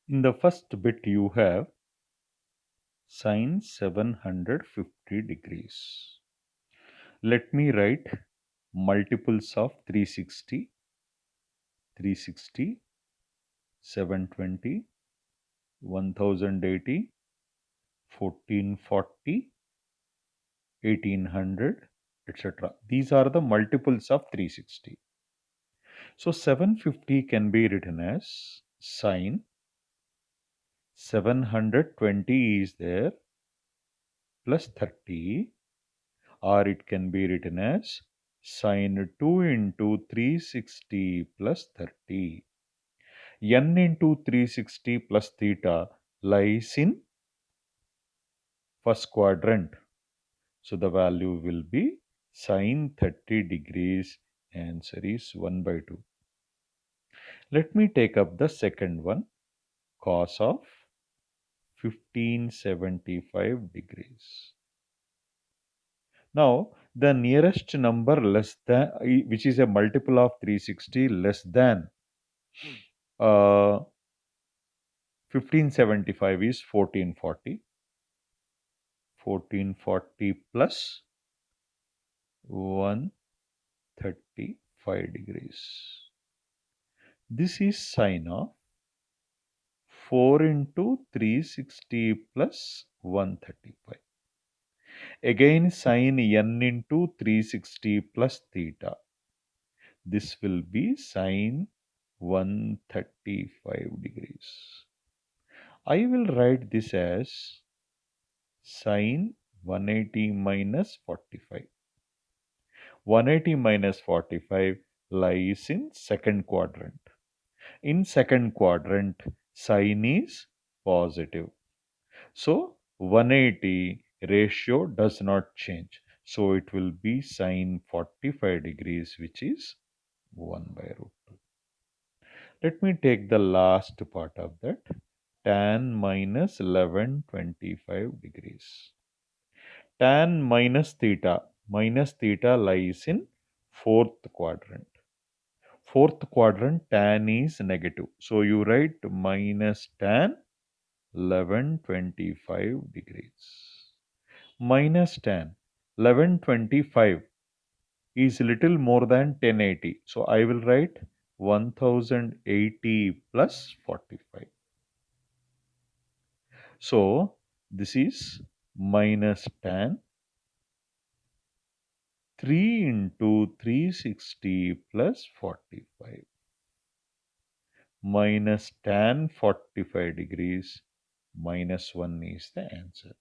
In the first bit you have sine 750 degrees. Let me write multiples of 360, 360, 720, 1080, 1440, 1800, etc. These are the multiples of 360. So 750 can be written as sine 720 is there plus 30, or it can be written as sine 2 into 360 plus 30. N into 360 plus theta lies in first quadrant. So the value will be sine 30 degrees. Answer is 1 by 2. Let me take up the second one, cos of 1575 degrees. Now, the nearest number less than, which is a multiple of 360 less than 1575 is 1440. 1440 plus 135 degrees. This is sine of 4 into 360 plus 135. Again sine n into 360 plus theta. This will be sine 135 degrees. I will write this as sine 180 minus 45. 180 minus 45 lies in second quadrant. In second quadrant, sine is positive. So 180 ratio does not change. So it will be sine 45 degrees, which is 1 by root 2. Let me take the last part of that. Tan minus 1125 degrees. Tan minus theta lies in fourth quadrant. Fourth quadrant, tan is negative. So you write minus tan 1125 degrees. Minus tan 1125 is little more than 1080. So I will write 1080 plus 45. So this is minus tan 3 into 360 plus 45 minus tan 45 degrees minus 1 is the answer.